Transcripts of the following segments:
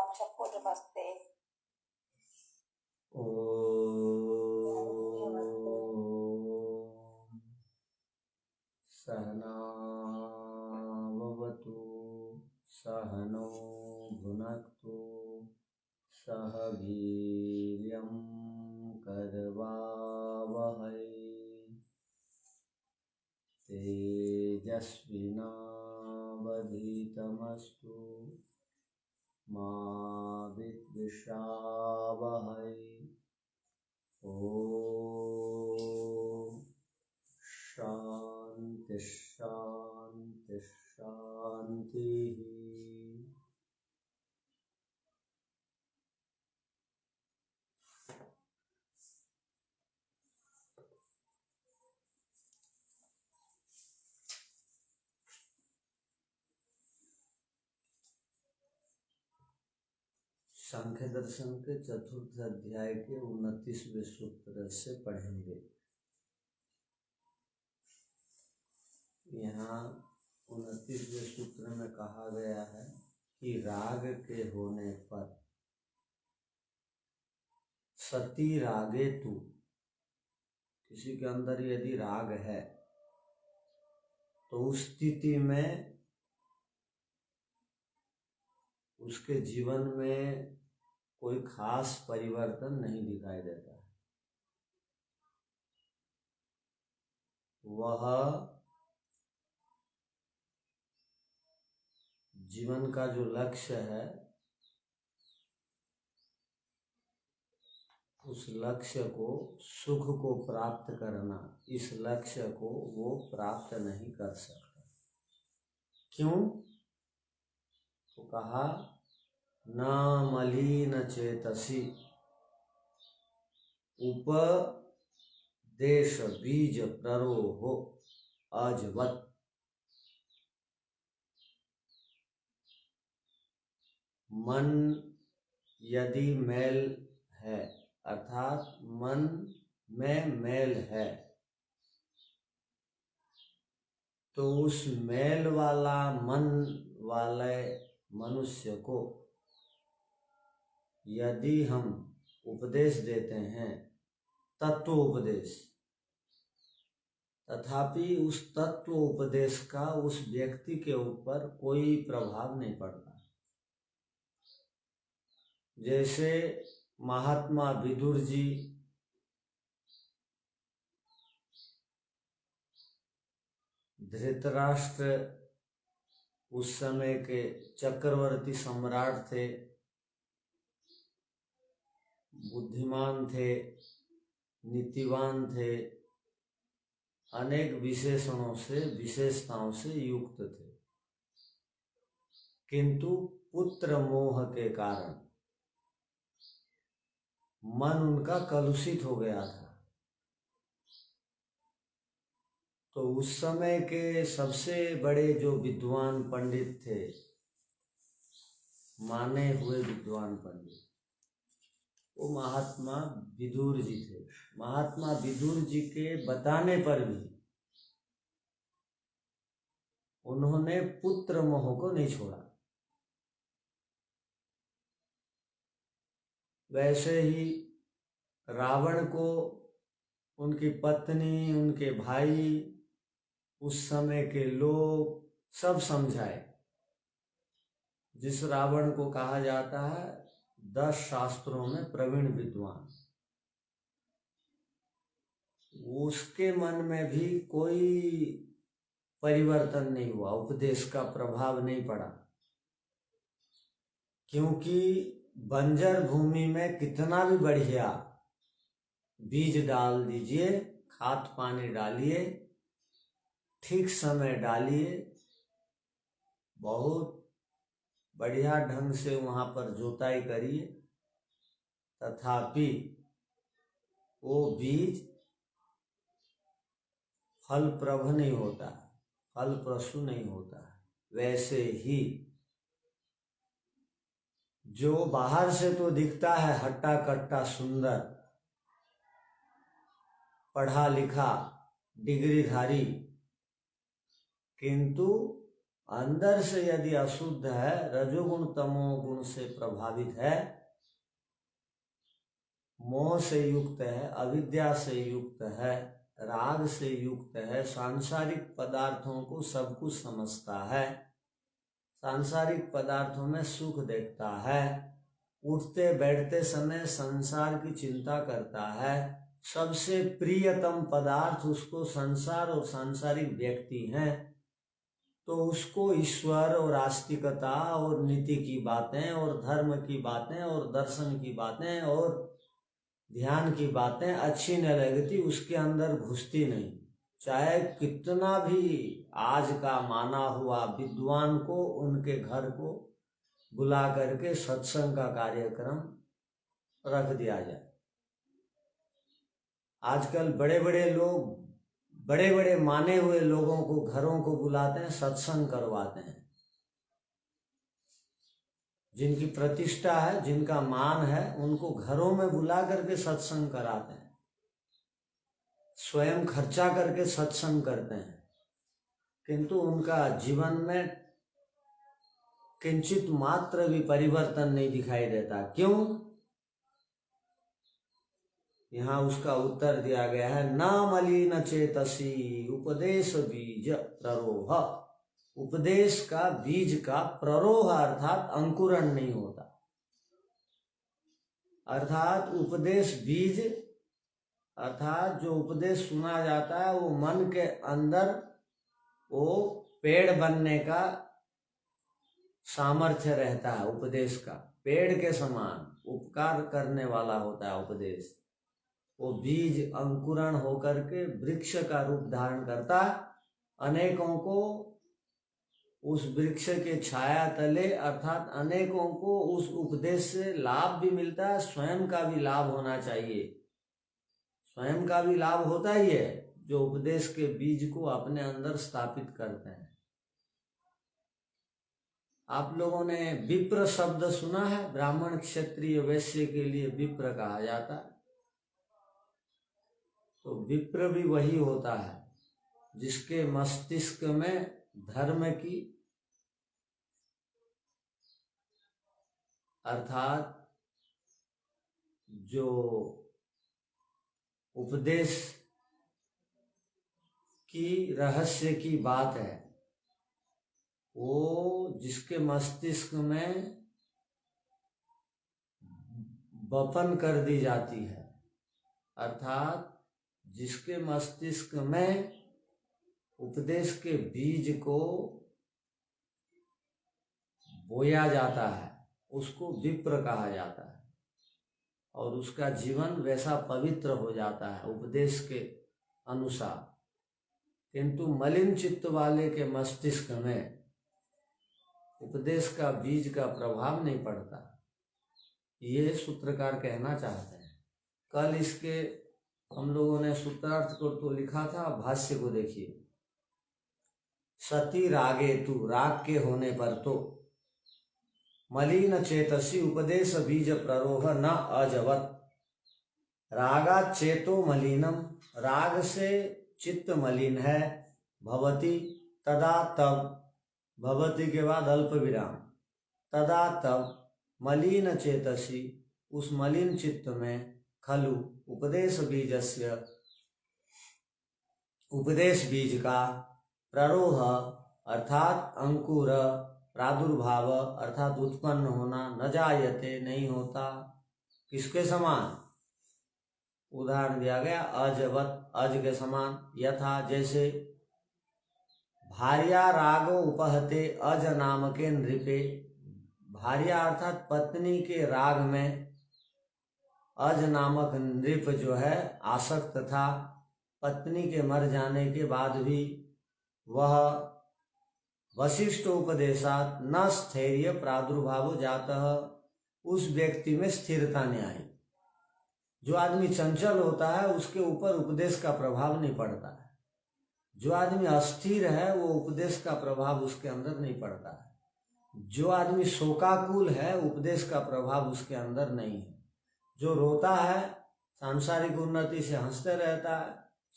आप सबको नमस्ते। सहनावतु सहनो भुनक्तु सह वीर्यं करवावहै तेजस्विनावधीतमस्तु मा विद्विषावहै। ओम शांति शांति शांति। सांख्य दर्शन के चतुर्थ अध्याय के 29वें सूत्र से पढ़ेंगे। यहाँ 29वें सूत्र में कहा गया है कि राग के होने पर सती रागे तु, किसी के अंदर यदि राग है तो उस स्थिति में उसके जीवन में कोई खास परिवर्तन नहीं दिखाई देता। वह जीवन का जो लक्ष्य है उस लक्ष्य को, सुख को प्राप्त करना, इस लक्ष्य को वो प्राप्त नहीं कर सकता। क्यों? तो कहा न मलिन चेतसी उपदेश बीज प्ररोहो अजवत। मन यदि मैल है, अर्थात मन में मैल है, तो उस मैल वाला मन वाले मनुष्य को यदि हम उपदेश देते हैं, तत्व उपदेश, तथापि उस तत्व उपदेश का उस व्यक्ति के ऊपर कोई प्रभाव नहीं पड़ता। जैसे महात्मा विदुर जी धृतराष्ट्र उस समय के चक्रवर्ती सम्राट थे, बुद्धिमान थे, नीतिवान थे, अनेक विशेषणों से, विशेषताओं से युक्त थे, किंतु पुत्र मोह के कारण मन उनका कलुषित हो गया था। तो उस समय के सबसे बड़े जो विद्वान पंडित थे, माने हुए विद्वान पंडित, वो महात्मा विदुर जी थे। महात्मा विदुर जी के बताने पर भी उन्होंने पुत्र मोह को नहीं छोड़ा। वैसे ही रावण को उनकी पत्नी, उनके भाई, उस समय के लोग सब समझाए। जिस रावण को कहा जाता है 10 शास्त्रों में प्रवीण विद्वान, उसके मन में भी कोई परिवर्तन नहीं हुआ, उपदेश का प्रभाव नहीं पड़ा। क्योंकि बंजर भूमि में कितना भी बढ़िया बीज डाल दीजिए, खाद पानी डालिए, ठीक समय डालिए, बहुत बढ़िया ढंग से वहां पर जोताई करिए, तथापि वो बीज फलप्रभ नहीं होता, फलप्रसू नहीं होता। वैसे ही जो बाहर से तो दिखता है हट्टा कट्टा सुंदर, पढ़ा लिखा, डिग्रीधारी, किंतु अंदर से यदि अशुद्ध है, रजोगुण तमोगुण से प्रभावित है, मोह से युक्त है, अविद्या से युक्त है, राग से युक्त है, सांसारिक पदार्थों को सब कुछ समझता है, सांसारिक पदार्थों में सुख देखता है, उठते बैठते समय संसार की चिंता करता है, सबसे प्रियतम पदार्थ उसको संसार और सांसारिक व्यक्ति हैं, तो उसको ईश्वर और आस्तिकता और नीति की बातें और धर्म की बातें और दर्शन की बातें और ध्यान की बातें अच्छी न लगती, उसके अंदर घुसती नहीं। चाहे कितना भी आज का माना हुआ विद्वान को उनके घर को बुला करके सत्संग का कार्यक्रम रख दिया जाए। आजकल बड़े बड़े लोग, बड़े बड़े माने हुए लोगों को घरों को बुलाते हैं, सत्संग करवाते हैं। जिनकी प्रतिष्ठा है, जिनका मान है, उनको घरों में बुला करके सत्संग कराते हैं, स्वयं खर्चा करके सत्संग करते हैं, किंतु उनका जीवन में किंचित मात्र भी परिवर्तन नहीं दिखाई देता। क्यों? यहाँ उसका उत्तर दिया गया है, न मलिन चेतसी उपदेश बीज प्ररोह। उपदेश का बीज का प्ररोह अर्थात अंकुरण नहीं होता, अर्थात उपदेश बीज अर्थात जो उपदेश सुना जाता है वो मन के अंदर वो पेड़ बनने का सामर्थ्य रहता है। उपदेश का पेड़ के समान उपकार करने वाला होता है उपदेश। वो बीज अंकुरण होकर के वृक्ष का रूप धारण करता है, अनेकों को उस वृक्ष के छाया तले अर्थात अनेकों को उस उपदेश से लाभ भी मिलता है, स्वयं का भी लाभ होना चाहिए। स्वयं का भी लाभ होता ही है जो उपदेश के बीज को अपने अंदर स्थापित करते हैं। आप लोगों ने विप्र शब्द सुना है? ब्राह्मण क्षत्रिय वैश्य के लिए विप्र कहा जाता है। तो विप्र भी वही होता है जिसके मस्तिष्क में धर्म की अर्थात जो उपदेश की रहस्य की बात है, वो जिसके मस्तिष्क में बपन कर दी जाती है, अर्थात जिसके मस्तिष्क में उपदेश के बीज को बोया जाता है, उसको विप्र कहा जाता है और उसका जीवन वैसा पवित्र हो जाता है उपदेश के अनुसार। किंतु मलिन चित्त वाले के मस्तिष्क में उपदेश का बीज का प्रभाव नहीं पड़ता, ये सूत्रकार कहना चाहते हैं। कल इसके हम लोगों ने सूत्रार्थ को तो लिखा था, भाष्य को देखिए। सती रागे तु, राग के होने पर तो मलिन चेतसी उपदेश बीज प्ररोह न अजवत। रागा चेतो मलिनम, राग से चित्त मलिन है। भवति तदा तब, भवति के बाद अल्प विराम, तदा तब मलिन चेतसी, उस मलिन चित्त में खलु उपदेश बीजस्य, उपदेश बीज का प्ररोह अर्थात अंकुर, प्रादुर्भाव अर्थात उत्पन्न होना, न जायते नहीं होता। किसके समान? उदाहरण दिया गया अजवत, अज के समान। यथा जैसे भार्या रागो उपहते अज नाम के नृपे, भार्या अर्थात पत्नी के राग में अज नामक नृप जो है आसक्त था। पत्नी के मर जाने के बाद भी वह वशिष्ठ उपदेशात न स्थैर्य प्रादुर्भाव जातः, उस व्यक्ति में स्थिरता नहीं आई। जो आदमी चंचल होता है उसके ऊपर उपदेश का प्रभाव नहीं पड़ता है। जो आदमी अस्थिर है वो उपदेश का प्रभाव उसके अंदर नहीं पड़ता है। जो आदमी शोकाकुल है उपदेश का प्रभाव उसके अंदर नहीं है। जो रोता है, सांसारिक उन्नति से हंसते रहता है,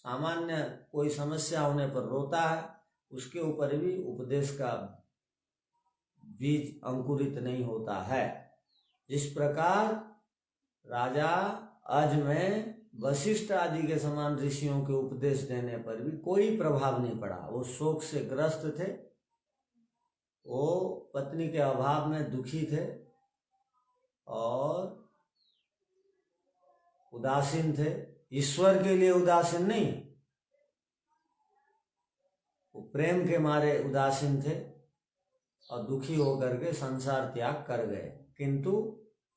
सामान्य कोई समस्या होने पर रोता है, उसके ऊपर भी उपदेश का बीज अंकुरित नहीं होता है। जिस प्रकार राजा अज में वशिष्ठ आदि के समान ऋषियों के उपदेश देने पर भी कोई प्रभाव नहीं पड़ा। वो शोक से ग्रस्त थे, वो पत्नी के अभाव में दुखी थे और उदासीन थे। ईश्वर के लिए उदासीन नहीं, वो प्रेम के मारे उदासीन थे और दुखी होकर के संसार त्याग कर गए, किंतु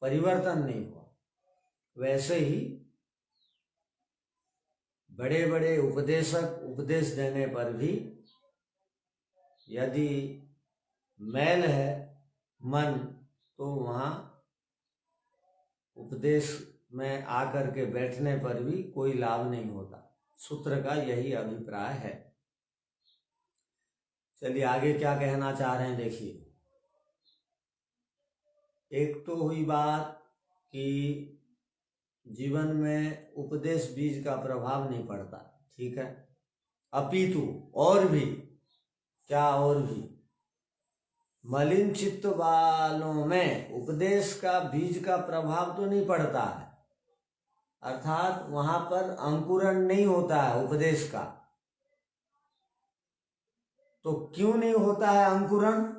परिवर्तन नहीं हुआ। वैसे ही बड़े बड़े उपदेशक उपदेश देने पर भी यदि मैल है मन, तो वहाँ उपदेश में आकर के बैठने पर भी कोई लाभ नहीं होता। सूत्र का यही अभिप्राय है। चलिए आगे क्या कहना चाह रहे हैं देखिए। एक तो हुई बात कि जीवन में उपदेश बीज का प्रभाव नहीं पड़ता, ठीक है। अपितु और भी क्या, और भी मलिन चित्त वालों में उपदेश का बीज का प्रभाव तो नहीं पड़ता है, अर्थात वहां पर अंकुरण नहीं होता है उपदेश का। तो क्यों नहीं होता है अंकुरण?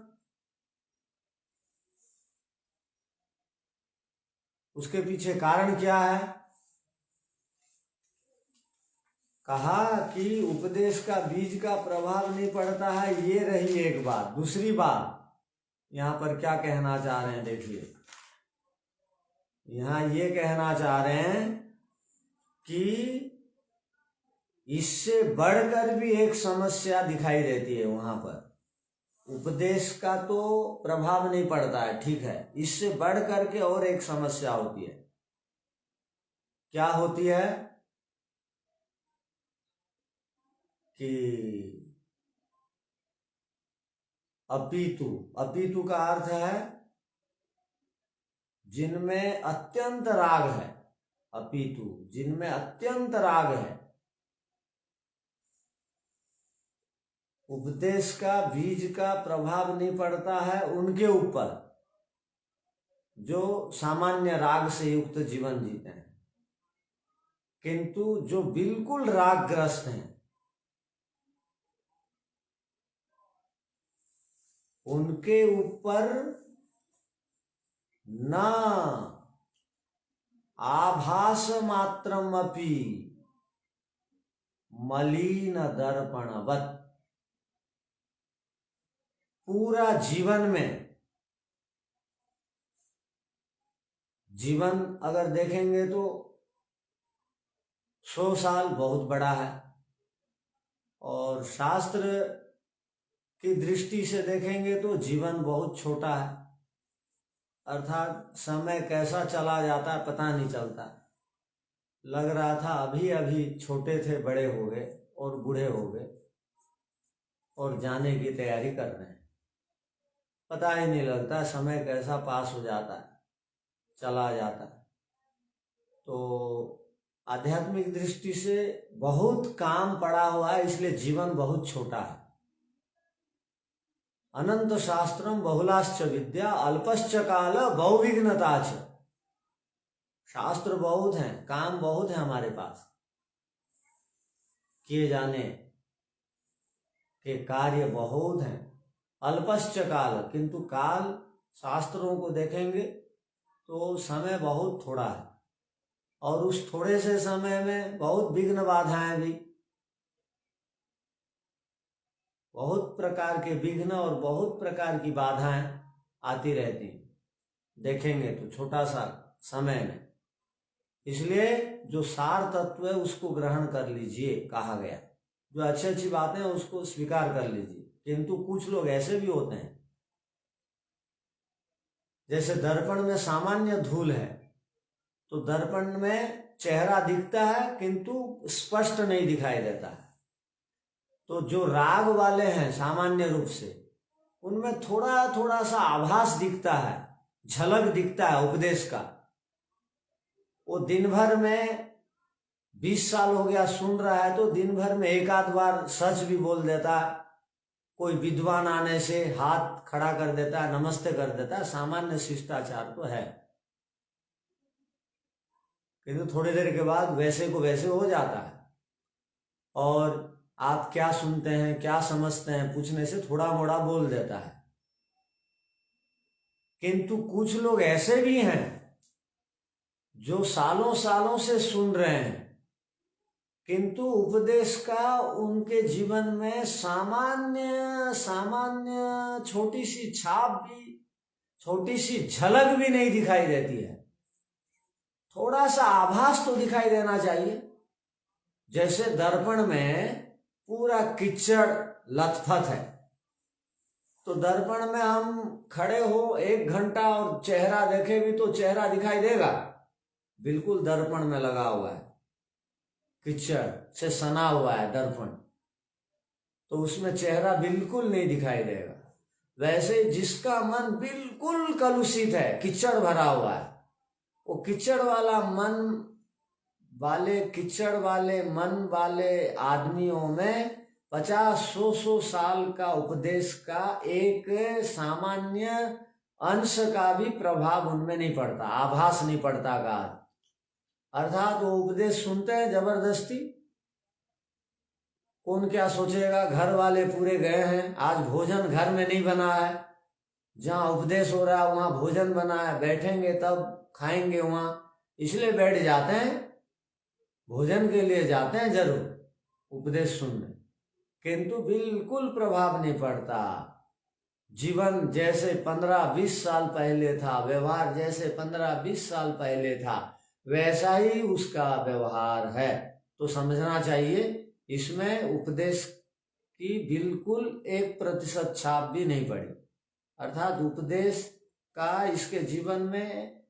उसके पीछे कारण क्या है? कहा कि उपदेश का बीज का प्रभाव नहीं पड़ता है, ये रही एक बात। दूसरी बात यहां पर क्या कहना चाह रहे हैं देखिए। यहां ये कहना चाह रहे हैं कि इससे बढ़कर भी एक समस्या दिखाई देती है वहां पर। उपदेश का तो प्रभाव नहीं पड़ता है, ठीक है, इससे बढ़ करके और एक समस्या होती है। क्या होती है कि अपितु, अपितु का अर्थ है जिनमें अत्यंत राग है। अपितु जिनमें अत्यंत राग है, उपदेश का बीज का प्रभाव नहीं पड़ता है उनके ऊपर, जो सामान्य राग से युक्त जीवन जीते हैं। किंतु जो बिल्कुल रागग्रस्त हैं, उनके ऊपर न आभास मात्रमपि मलिन दर्पणवत्, पूरा जीवन में, जीवन अगर देखेंगे तो 100 साल बहुत बड़ा है, और शास्त्र की दृष्टि से देखेंगे तो जीवन बहुत छोटा है। अर्थात समय कैसा चला जाता है पता नहीं चलता। लग रहा था अभी अभी छोटे थे, बड़े हो गए और बूढ़े हो गए और जाने की तैयारी कर रहे हैं। पता ही नहीं लगता समय कैसा पास हो जाता है, चला जाता है। तो आध्यात्मिक दृष्टि से बहुत काम पड़ा हुआ है, इसलिए जीवन बहुत छोटा है। अनंत शास्त्रम बहुलाश्च विद्या अल्पश्च काल बहुविघ्नताच। शास्त्र बहुत हैं, काम बहुत है हमारे पास, किए जाने के कार्य बहुत हैं। अल्पश्च काल, किंतु काल शास्त्रों को देखेंगे तो समय बहुत थोड़ा है, और उस थोड़े से समय में बहुत विघ्न बाधाएं भी, बहुत प्रकार के विघ्न और बहुत प्रकार की बाधाएं आती रहती हैं, देखेंगे तो छोटा सा समय में। इसलिए जो सार तत्व है उसको ग्रहण कर लीजिए, कहा गया। जो अच्छी अच्छी बातें हैं उसको स्वीकार कर लीजिए। किंतु कुछ लोग ऐसे भी होते हैं, जैसे दर्पण में सामान्य धूल है, तो दर्पण में चेहरा दिखता है किंतु स्पष्ट नहीं दिखाई देता है। तो जो राग वाले हैं सामान्य रूप से, उनमें थोड़ा थोड़ा सा आभास दिखता है, झलक दिखता है उपदेश का। वो दिन भर में 20 साल हो गया सुन रहा है, तो दिन भर में एक आध बार सच भी बोल देता है, कोई विद्वान आने से हाथ खड़ा कर देता है, नमस्ते कर देता है, सामान्य शिष्टाचार तो है, किंतु थोड़ी देर के बाद वैसे को वैसे हो जाता है। और आप क्या सुनते हैं, क्या समझते हैं पूछने से थोड़ा मोड़ा बोल देता है। किंतु कुछ लोग ऐसे भी हैं जो सालों सालों से सुन रहे हैं, किंतु उपदेश का उनके जीवन में सामान्य सामान्य छोटी सी छाप भी, छोटी सी झलक भी नहीं दिखाई देती है। थोड़ा सा आभास तो दिखाई देना चाहिए। जैसे दर्पण में पूरा कीचड़ लथपथ है, तो दर्पण में हम खड़े हो 1 घंटा और चेहरा देखे भी तो चेहरा दिखाई देगा? बिल्कुल दर्पण में लगा हुआ है, कीचड़ से सना हुआ है दर्पण, तो उसमें चेहरा बिल्कुल नहीं दिखाई देगा। वैसे जिसका मन बिल्कुल कलुषित है, कीचड़ भरा हुआ है, वो कीचड़ वाला मन वाले, कीचड़ वाले मन वाले आदमियों में 50-100 साल का उपदेश का एक सामान्य अंश का भी प्रभाव उनमें नहीं पड़ता, आभास नहीं पड़ता का। अर्थात वो उपदेश सुनते हैं जबरदस्ती। कौन क्या सोचेगा, घर वाले पूरे गए हैं, आज भोजन घर में नहीं बना है, जहाँ उपदेश हो रहा है वहाँ भोजन बना है, बैठेंगे तब खाएंगे वहाँ, इसलिए बैठ जाते हैं, भोजन के लिए जाते हैं जरूर उपदेश सुनने, किंतु बिल्कुल प्रभाव नहीं पड़ता। जीवन जैसे 15-20 साल पहले था, व्यवहार जैसे 15-20 साल पहले था, वैसा ही उसका व्यवहार है। तो समझना चाहिए इसमें उपदेश की बिल्कुल 1% छाप भी नहीं पड़ी। अर्थात उपदेश का इसके जीवन में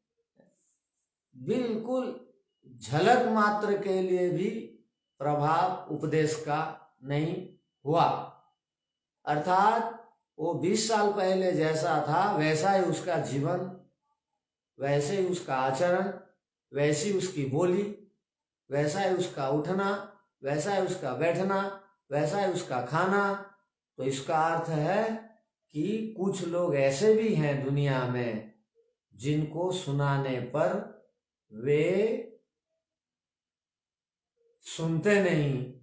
बिल्कुल झलक मात्र के लिए भी प्रभाव उपदेश का नहीं हुआ। अर्थात वो 20 साल पहले जैसा था वैसा ही उसका जीवन, वैसे ही उसका आचरण, वैसी उसकी बोली, वैसा ही उसका उठना, वैसा ही उसका बैठना, वैसा ही उसका खाना। तो इसका अर्थ है कि कुछ लोग ऐसे भी हैं दुनिया में जिनको सुनाने पर वे सुनते नहीं,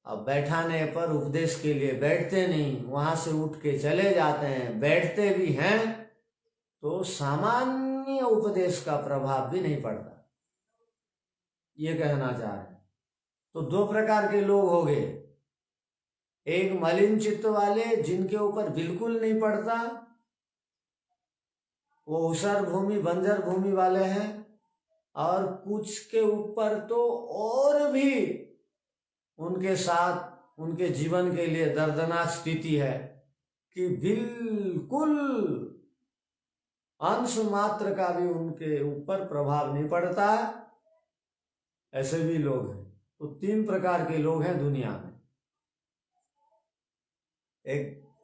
अब बैठाने पर उपदेश के लिए बैठते नहीं, वहां से उठ के चले जाते हैं, बैठते भी हैं तो सामान्य उपदेश का प्रभाव भी नहीं पड़ता, ये कहना चाह रहे हैं। तो 2 प्रकार के लोग हो गए, एक मलिन चित्त वाले जिनके ऊपर बिल्कुल नहीं पड़ता, वो ऊसर भूमि बंजर भूमि वाले हैं, और कुछ के ऊपर तो और भी उनके साथ उनके जीवन के लिए दर्दनाक स्थिति है कि बिल्कुल अंश मात्र का भी उनके ऊपर प्रभाव नहीं पड़ता। ऐसे भी लोग हैं। तो 3 प्रकार के लोग हैं दुनिया में।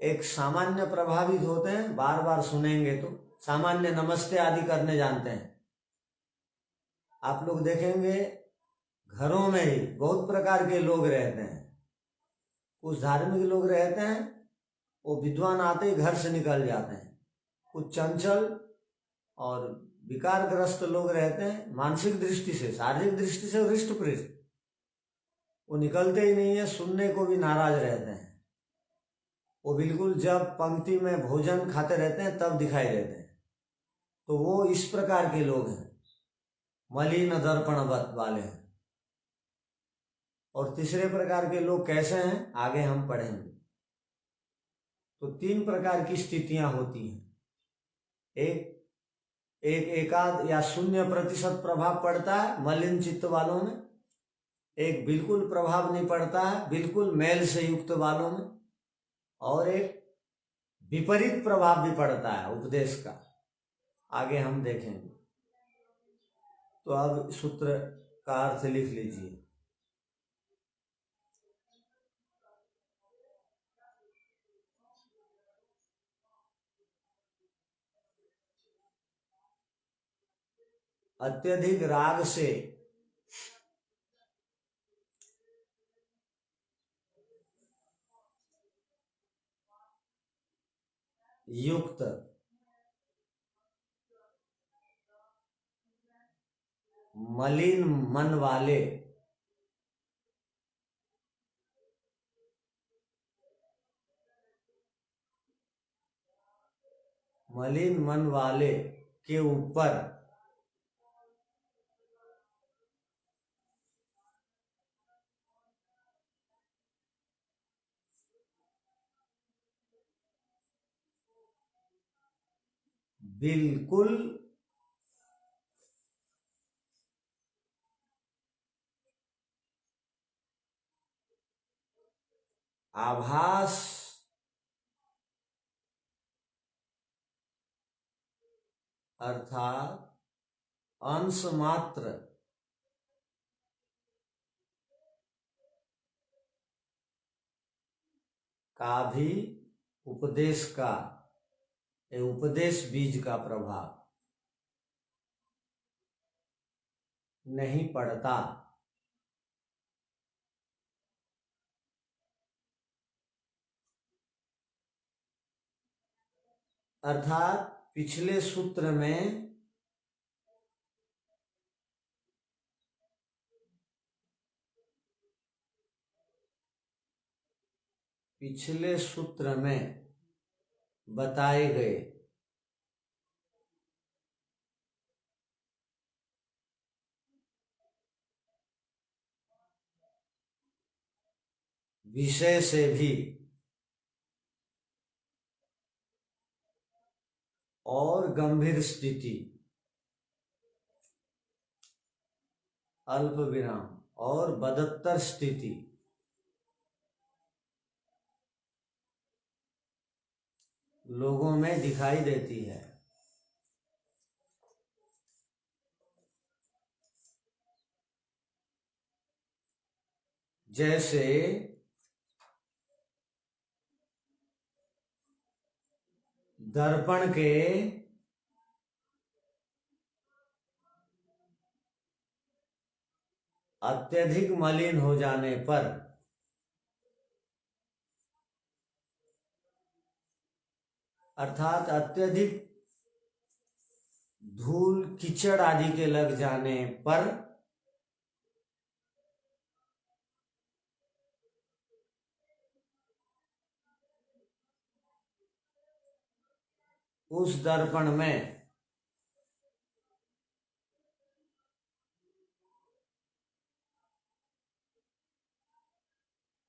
एक सामान्य प्रभावित होते हैं, बार बार सुनेंगे तो सामान्य नमस्ते आदि करने जानते हैं। आप लोग देखेंगे घरों में ही बहुत प्रकार के लोग रहते हैं। कुछ धार्मिक लोग रहते हैं, वो विद्वान आते ही घर से निकल जाते हैं। कुछ चंचल और विकारग्रस्त लोग रहते हैं, मानसिक दृष्टि से, शारीरिक दृष्टि से हृष्ट पृष्ठ, वो निकलते ही नहीं है, सुनने को भी नाराज रहते हैं। वो बिल्कुल जब पंक्ति में भोजन खाते रहते हैं तब दिखाई देते हैं। तो वो इस प्रकार के लोग हैं, मलिन दर्पणवत वाले हैं। और तीसरे प्रकार के लोग कैसे हैं, आगे हम पढ़ेंगे। तो 3 प्रकार की स्थितियां होती हैं। एकाध या 0% प्रभाव पड़ता है मलिन चित्त वालों में, एक बिल्कुल प्रभाव नहीं पड़ता है बिल्कुल मैल से युक्त वालों में, और एक विपरीत प्रभाव भी पड़ता है उपदेश का। आगे हम देखेंगे। तो अब सूत्र का अर्थ लिख लीजिए। अत्यधिक राग से युक्त, मलिन मन वाले, मलिन मन वाले के ऊपर बिल्कुल आभास अर्थात अंश मात्र का भी उपदेश का उपदेश बीज का प्रभाव नहीं पड़ता। अर्थात पिछले सूत्र में बताए गए विषय से भी और गंभीर स्थिति, अल्प विराम और बदतर स्थिति लोगों में दिखाई देती है। जैसे दर्पण के अत्यधिक मलिन हो जाने पर अर्थात अत्यधिक धूल कीचड़ आदि के लग जाने पर उस दर्पण में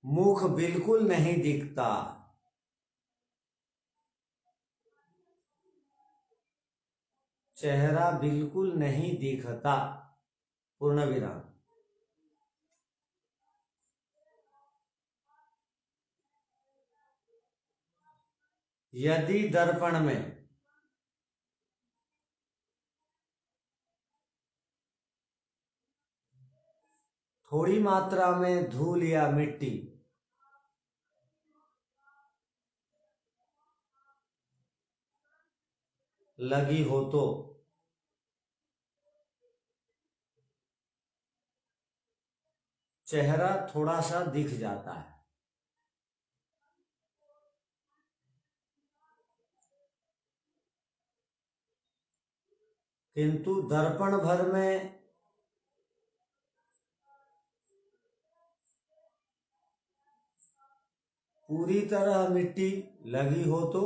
मुख बिल्कुल नहीं दिखता, चेहरा बिल्कुल नहीं दिखता, पूर्ण विराम। यदि दर्पण में थोड़ी मात्रा में धूल या मिट्टी लगी हो तो चेहरा थोड़ा सा दिख जाता है, किंतु दर्पण भर में पूरी तरह मिट्टी लगी हो तो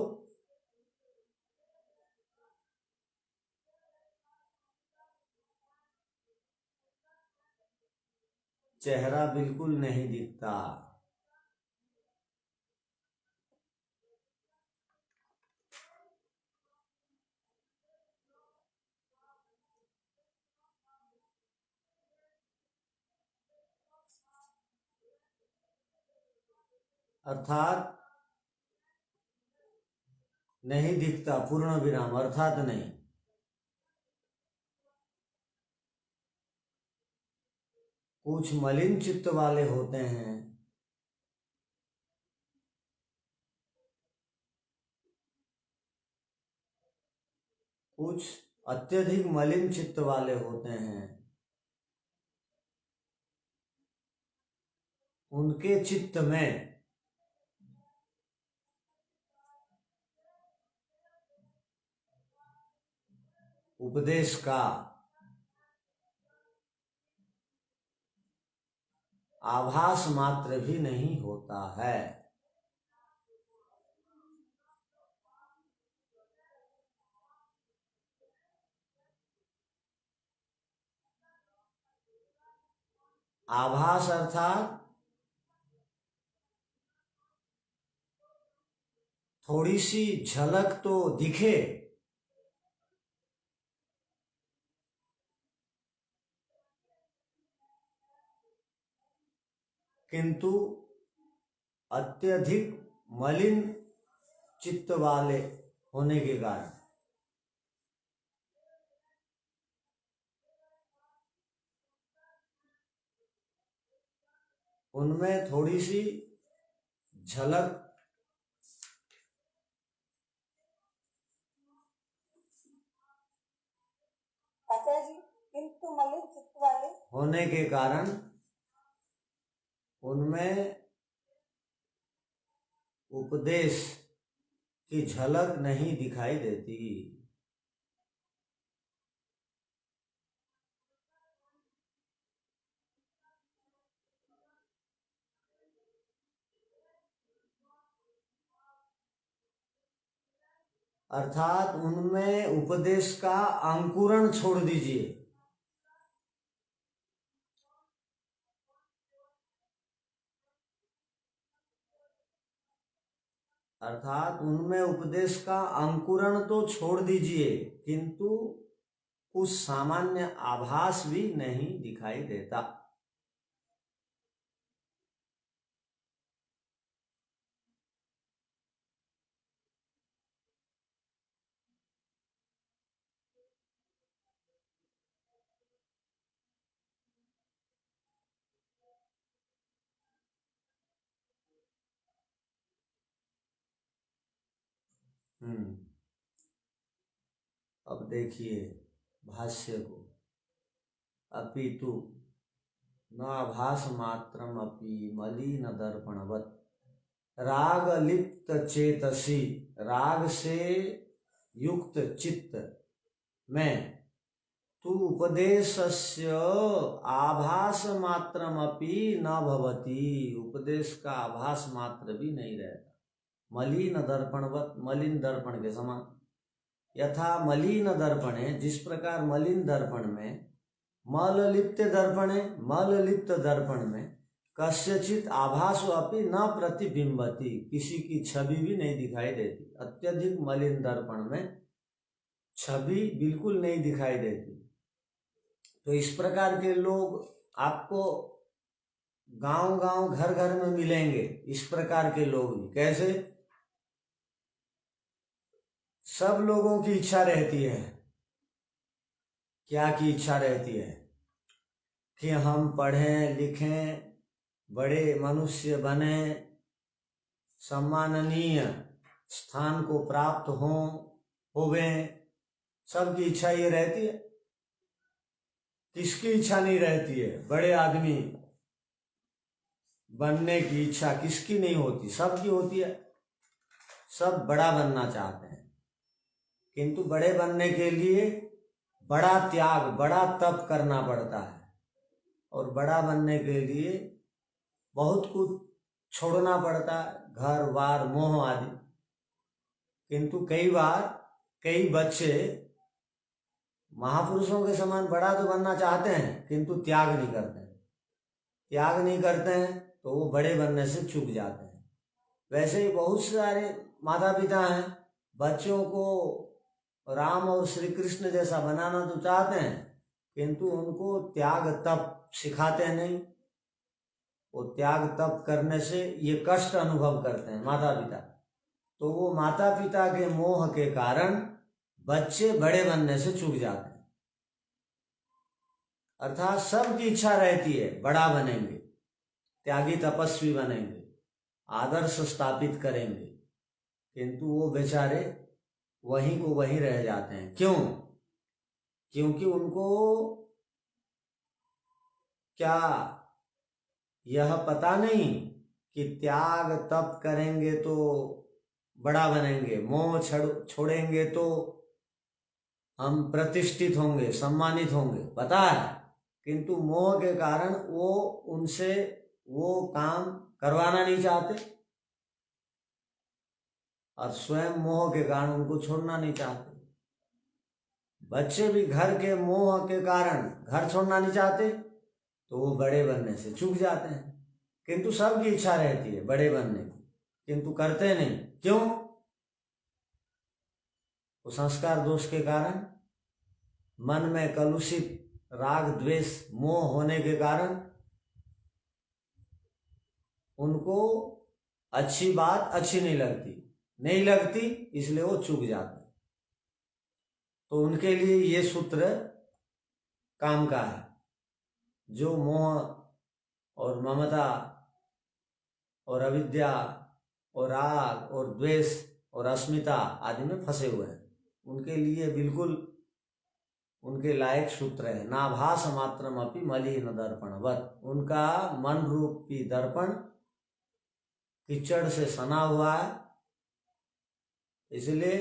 चेहरा बिल्कुल नहीं दिखता। अर्थात नहीं दिखता, पूर्ण विराम, अर्थात नहीं। कुछ मलिन चित्त वाले होते हैं, कुछ अत्यधिक मलिन चित्त वाले होते हैं। उनके चित्त में उपदेश का आभास मात्र भी नहीं होता है। आभास अर्थात थोड़ी सी झलक तो दिखे, किंतु अत्यधिक मलिन चित्त वाले होने के कारण उनमें थोड़ी सी झलक किंतु मलिन चित्त वाले होने के कारण उनमें उपदेश की झलक नहीं दिखाई देती। अर्थात उनमें उपदेश का अंकुरण छोड़ दीजिए। अर्थात उनमें उपदेश का अंकुरण तो छोड़ दीजिए, किंतु कुछ सामान्य आभास भी नहीं दिखाई देता। अब देखिए भाष्य को, अपितु न आभास मात्रम अपि मलिन दर्पणवत् राग लिप्त चेतसी, राग से युक्त चित्त में तु उपदेशस्य आभास मात्रमपि न भवति, उपदेश का आभास मात्र भी नहीं रहता। मलिन दर्पणवत्, मलिन दर्पण के समान। यथा मलिन दर्पणे, जिस प्रकार मलिन दर्पण में मल लिप्त दर्पणे, मल लिप्त दर्पण में कस्यचित आभास अपि न प्रतिबिंबती, किसी की छवि भी नहीं दिखाई देती। अत्यधिक मलिन दर्पण में छवि बिल्कुल नहीं दिखाई देती। तो इस प्रकार के लोग आपको गांव गांव घर घर में मिलेंगे। इस प्रकार के लोग भी कैसे, सब लोगों की इच्छा रहती है, क्या की इच्छा रहती है कि हम पढ़ें लिखें, बड़े मनुष्य बने, सम्माननीय स्थान को प्राप्त होवे। सबकी इच्छा ये रहती है। किसकी इच्छा नहीं रहती है? बड़े आदमी बनने की इच्छा किसकी नहीं होती? सबकी होती है। सब बड़ा बनना चाहते हैं, किंतु बड़े बनने के लिए बड़ा त्याग, बड़ा तप करना पड़ता है, और बड़ा बनने के लिए बहुत कुछ छोड़ना पड़ता है, घर बार मोह आदि। किंतु कई बार कई बच्चे महापुरुषों के समान बड़ा तो बनना चाहते हैं, किंतु त्याग नहीं करते हैं। त्याग नहीं करते हैं तो वो बड़े बनने से चूक जाते हैं। वैसे ही बहुत सारे माता पिता हैं, बच्चों को राम और श्री कृष्ण जैसा बनाना तो चाहते हैं, किंतु उनको त्याग तप सिखाते नहीं। वो त्याग तप करने से ये कष्ट अनुभव करते हैं माता पिता। तो वो माता पिता के मोह के कारण बच्चे बड़े बनने से चूक जाते हैं। अर्थात सबकी इच्छा रहती है बड़ा बनेंगे, त्यागी तपस्वी बनेंगे, आदर्श स्थापित करेंगे, किंतु वो बेचारे वहीं को वहीं रह जाते हैं। क्यों? क्योंकि उनको क्या यह पता नहीं कि त्याग तप करेंगे तो बड़ा बनेंगे, मोह छोड़ेंगे तो हम प्रतिष्ठित होंगे, सम्मानित होंगे, पता है, किंतु मोह के कारण वो उनसे वो काम करवाना नहीं चाहते और स्वयं मोह के कारण उनको छोड़ना नहीं चाहते। बच्चे भी घर के मोह के कारण घर छोड़ना नहीं चाहते तो वो बड़े बनने से चूक जाते हैं, किंतु सबकी इच्छा रहती है बड़े बनने की, किंतु करते नहीं। क्यों? वो संस्कार दोष के कारण, मन में कलुषित राग द्वेष मोह होने के कारण उनको अच्छी बात अच्छी नहीं लगती, इसलिए वो चूक जाते। तो उनके लिए ये सूत्र काम का है। जो मोह और ममता और अविद्या और राग और द्वेष और अस्मिता आदि में फंसे हुए हैं, उनके लिए बिल्कुल उनके लायक सूत्र है। नाभास मात्रम अपि मलिन दर्पणवत। उनका मन रूपी दर्पण कीचड़ से सना हुआ है, इसलिए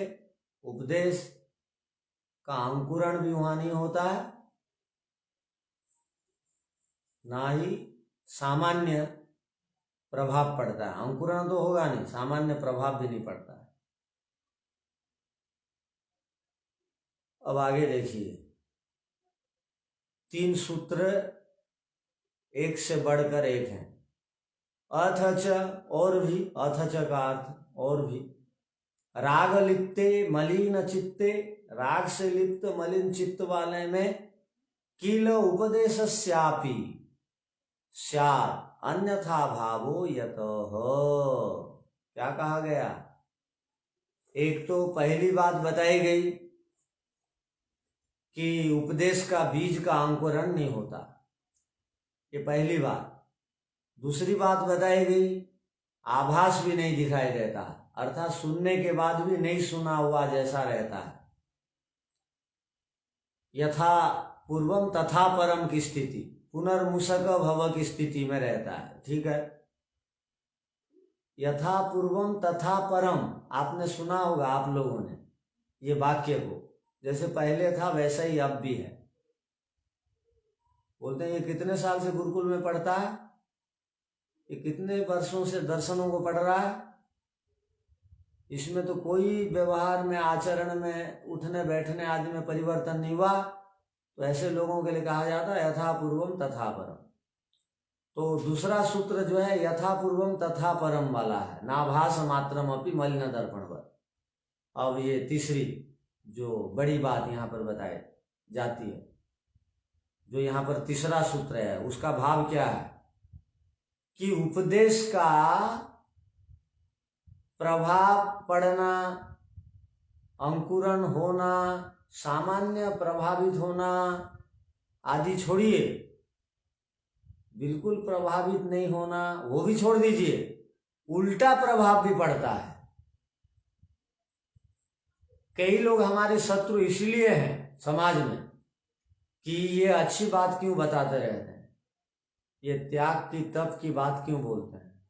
उपदेश का अंकुरण भी वहां नहीं होता है, ना ही सामान्य प्रभाव पड़ता है। अंकुरण तो होगा नहीं, सामान्य प्रभाव भी नहीं पड़ता है। अब आगे देखिए, 3 सूत्र एक से बढ़कर एक हैं। अथ च, और भी, अथ च का अर्थ और भी। राग लिप्ते मलिन चित्ते, राग से लिप्त मलिन चित्त वाले में किल उपदेशस्यापि स्यात् अन्यथा भावो यतः। क्या कहा गया? एक तो पहली बात बताई गई कि उपदेश का बीज का अंकुरण नहीं होता, ये पहली बात। दूसरी बात बताई गई, आभास भी नहीं दिखाई देता, अर्थात सुनने के बाद भी नहीं सुना हुआ जैसा रहता है। यथा पूर्वम तथा परम की स्थिति, पुनर्मुषक भव की स्थिति में रहता है। ठीक है, यथा पूर्वम तथा परम, आपने सुना होगा आप लोगों ने ये वाक्य को, जैसे पहले था वैसा ही अब भी है। बोलते हैं ये कितने साल से गुरुकुल में पढ़ता है, ये कितने वर्षों से दर्शनों को पढ़ रहा है, इसमें तो कोई व्यवहार में, आचरण में, उठने बैठने आदि में परिवर्तन नहीं हुआ। तो ऐसे लोगों के लिए कहा जाता है यथा पूर्वम तथा परम। तो दूसरा सूत्र जो है यथा पूर्वम तथा परम वाला है, नाभास मात्रम अपि मलिन दर्पणवत। अब ये तीसरी जो बड़ी बात यहाँ पर बताई जाती है, जो यहाँ पर तीसरा सूत्र है, उसका भाव क्या है कि उपदेश का प्रभाव पड़ना, अंकुरण होना, सामान्य प्रभावित होना आदि छोड़िए, बिल्कुल प्रभावित नहीं होना वो भी छोड़ दीजिए, उल्टा प्रभाव भी पड़ता है। कई लोग हमारे शत्रु इसलिए हैं समाज में कि ये अच्छी बात क्यों बताते रहते हैं, ये त्याग की तप की बात क्यों बोलते हैं,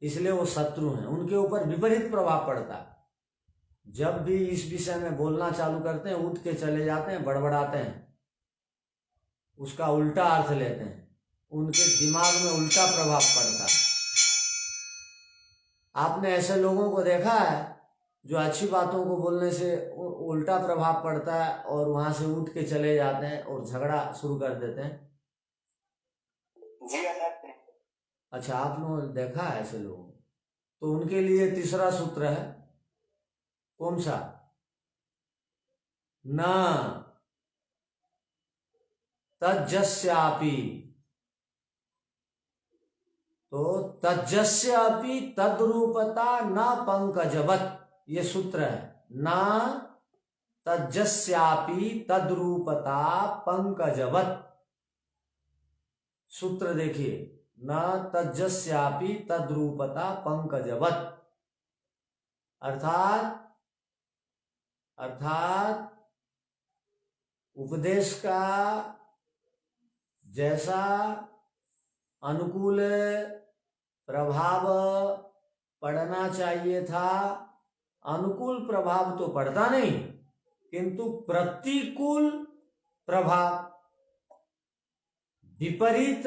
इसलिए वो शत्रु हैं। उनके ऊपर विपरीत प्रभाव पड़ता है। जब भी इस विषय में बोलना चालू करते हैं, उठ के चले जाते हैं, बड़बड़ाते हैं, उसका उल्टा अर्थ लेते हैं, उनके दिमाग में उल्टा प्रभाव पड़ता है। आपने ऐसे लोगों को देखा है जो अच्छी बातों को बोलने से उल्टा प्रभाव पड़ता है और वहां से उठ के चले जाते हैं और झगड़ा शुरू कर देते हैं? अच्छा, आप लोगों ने देखा है ऐसे लोगों? तो उनके लिए तीसरा सूत्र है, कौन सा? न तज्जस्यापि, तो तज्जस्यापि तद्रूपता न पंकजवत, ये सूत्र है। न तज्जस्यापि तद्रूपता पंकजवत, सूत्र देखिए, न तज्जस्यापि तद्रूपता पंकजवत, अर्थात उपदेश का जैसा अनुकूल प्रभाव पड़ना चाहिए था, अनुकूल प्रभाव तो पड़ता नहीं, किंतु प्रतिकूल प्रभाव, विपरीत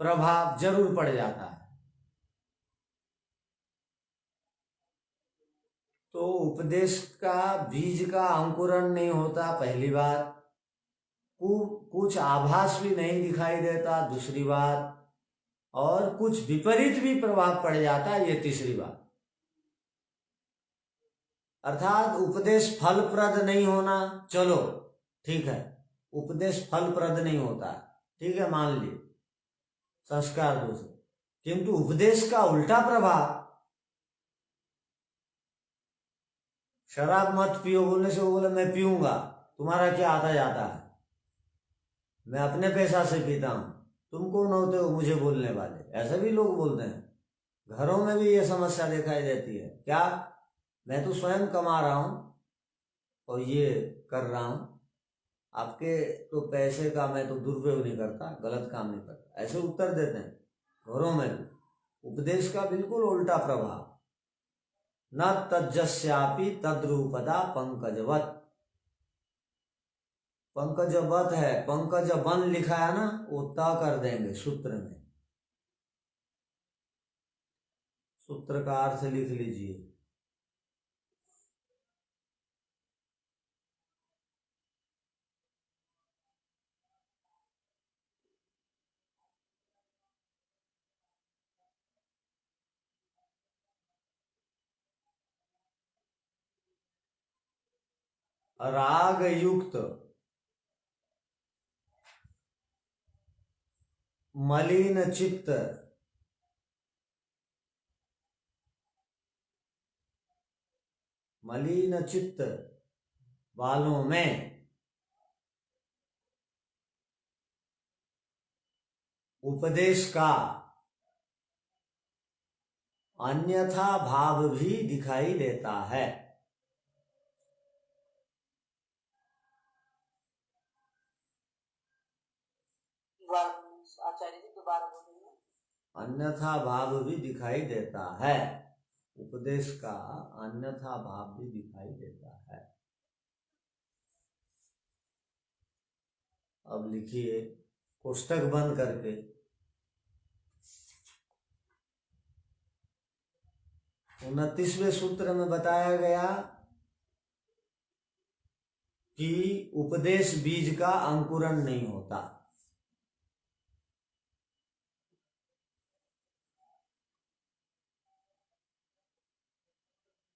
प्रभाव जरूर पड़ जाता है। तो उपदेश का बीज का अंकुरण नहीं होता, पहली बात। कुछ आभास भी नहीं दिखाई देता, दूसरी बात। और कुछ विपरीत भी प्रभाव पड़ जाता है, ये तीसरी बात। अर्थात उपदेश फलप्रद नहीं होना, चलो ठीक है, उपदेश फलप्रद नहीं होता, ठीक है, मान लिए, संस्कार दोष। किंतु उपदेश का उल्टा प्रभाव, शराब मत पियो बोलने से वो बोले मैं पीऊंगा, तुम्हारा क्या आता जाता है, मैं अपने पैसा से पीता हूं, तुम कौन होते हो मुझे बोलने वाले। ऐसे भी लोग बोलते हैं। घरों में भी ये समस्या दिखाई देती है। क्या, मैं तो स्वयं कमा रहा हूं और ये कर रहा हूं, आपके तो पैसे का मैं तो दुरुपयोग नहीं करता, गलत काम नहीं करता, ऐसे उत्तर देते हैं घरों में भी। उपदेश का बिल्कुल उल्टा प्रभाव। न तज्जस्यापि तद्रूपदा पंकजवत। पंकजवत है, पंकज वन लिखा है ना, वो त कर देंगे सूत्र में। सूत्र का अर्थ लिख लीजिए। राग युक्त मलिन चित्त वालों में उपदेश का अन्यथा भाव भी दिखाई देता है। आचार्य जी दोबारा बोलिए। अन्यथा भाव भी दिखाई देता है, उपदेश का अन्यथा भाव भी दिखाई देता है। अब लिखिए पुस्तक बंद करके। 29वें सूत्र में बताया गया कि उपदेश बीज का अंकुरण नहीं होता।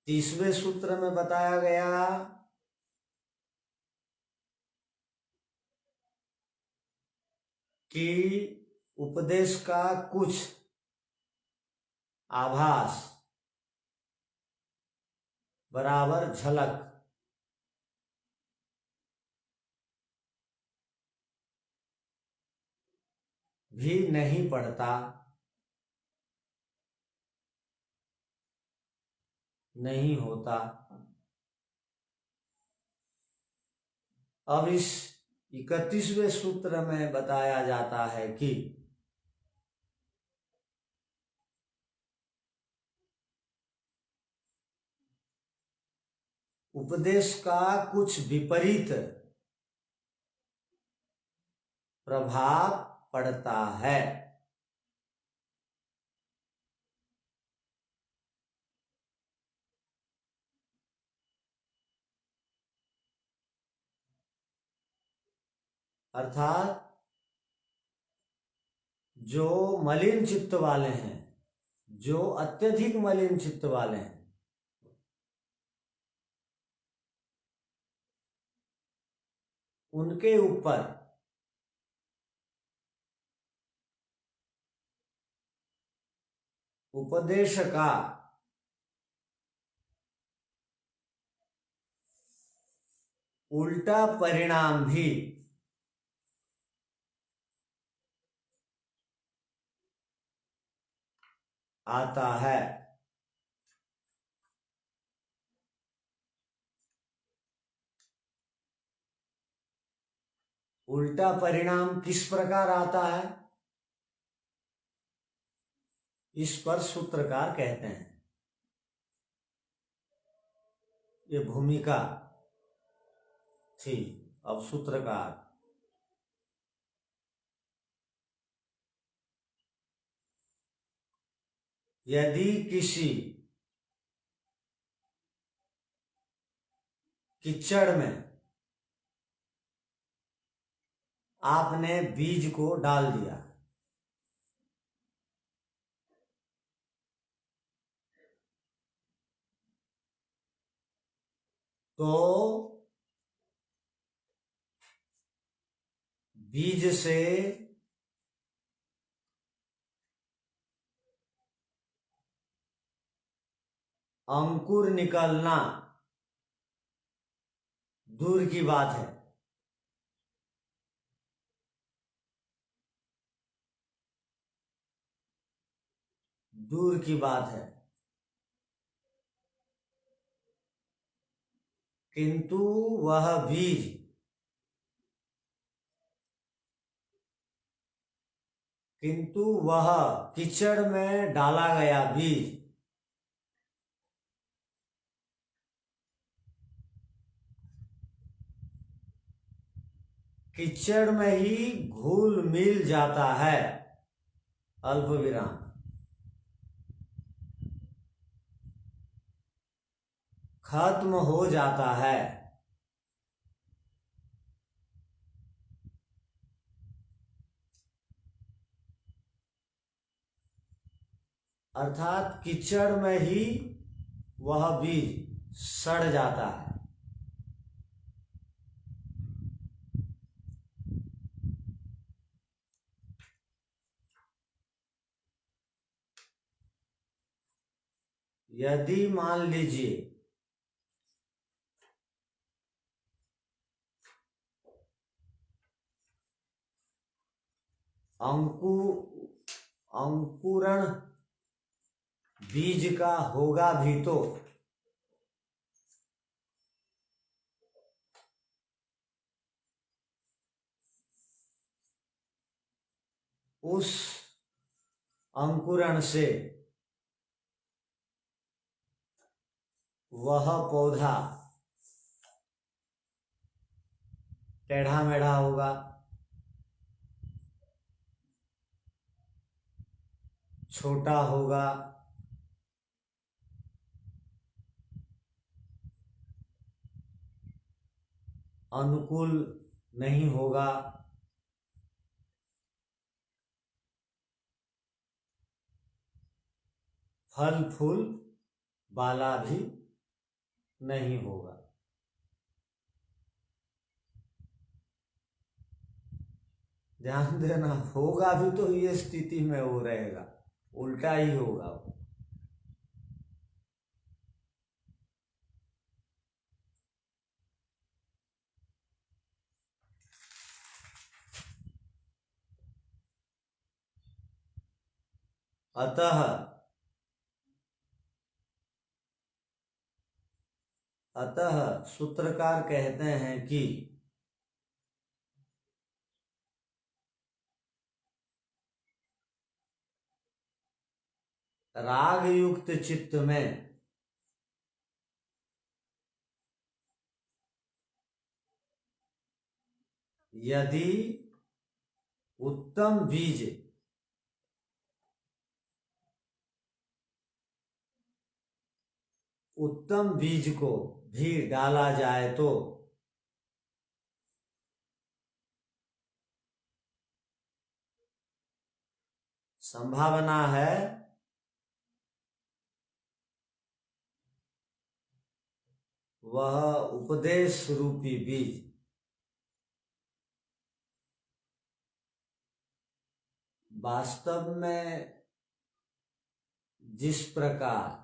तीसवें सूत्र में बताया गया कि उपदेश का कुछ आभास बराबर झलक भी नहीं पड़ता, नहीं होता। अब इस 31वें सूत्र में बताया जाता है कि उपदेश का कुछ विपरीत प्रभाव पड़ता है। अर्थात जो मलिन चित्त वाले हैं, जो अत्यधिक मलिन चित्त वाले हैं, उनके ऊपर उपदेश का उल्टा परिणाम भी आता है। उल्टा परिणाम किस प्रकार आता है, इस पर सूत्रकार कहते हैं। ये भूमिका थी। अब सूत्रकार, यदि किसी कीचड़ में आपने बीज को डाल दिया तो बीज से अंकुर निकलना दूर की बात है, दूर की बात है, किंतु वह बीज किंतु वह कीचड़ में डाला गया बीज कीचड़ में ही घुल मिल जाता है, अल्प विराम, खत्म हो जाता है। अर्थात कीचड़ में ही वह बीज सड़ जाता है। यदि मान लीजिए अंकुरण बीज का होगा भी तो उस अंकुरण से वह पौधा टेढ़ा मेढ़ा होगा, छोटा होगा, अनुकूल नहीं होगा, फल फूल वाला भी नहीं होगा। ध्यान देना, होगा भी तो ये स्थिति में वो रहेगा, उल्टा ही होगा। अतः सूत्रकार कहते हैं कि राग युक्त चित्त में यदि उत्तम बीज को भी डाला जाए तो संभावना है वह उपदेश रूपी बीज वास्तव में जिस प्रकार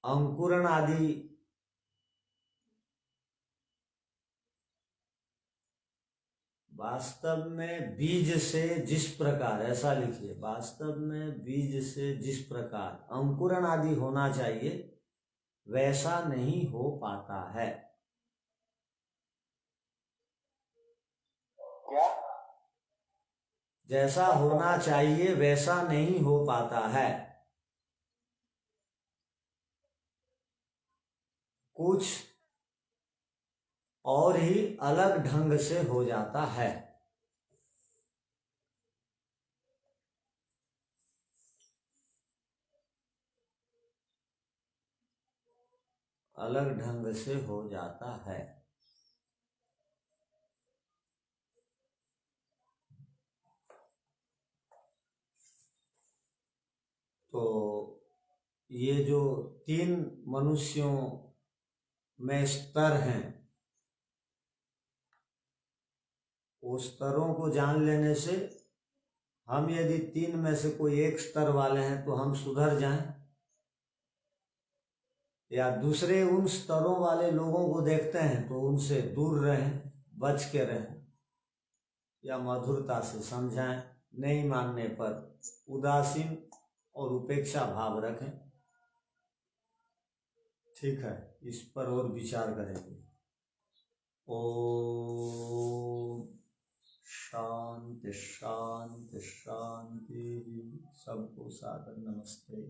अंकुरण आदि वास्तव में बीज से जिस प्रकार, ऐसा लिखिए, वास्तव में बीज से जिस प्रकार अंकुरण आदि होना चाहिए वैसा नहीं हो पाता है। क्या? जैसा होना चाहिए वैसा नहीं हो पाता है, कुछ और ही अलग ढंग से हो जाता है। अलग ढंग से हो जाता है। तो ये जो 3 मनुष्यों में स्तर हैं, वो स्तरों को जान लेने से हम यदि 3 में से कोई एक स्तर वाले हैं तो हम सुधर जाएं, या दूसरे उन स्तरों वाले लोगों को देखते हैं तो उनसे दूर रहें, बच के रहें, या मधुरता से समझाएं, नहीं मानने पर उदासीन और उपेक्षा भाव रखें। ठीक है, इस पर और विचार करेंगे। ओम शांति शांति शांति। सबको सादर नमस्ते।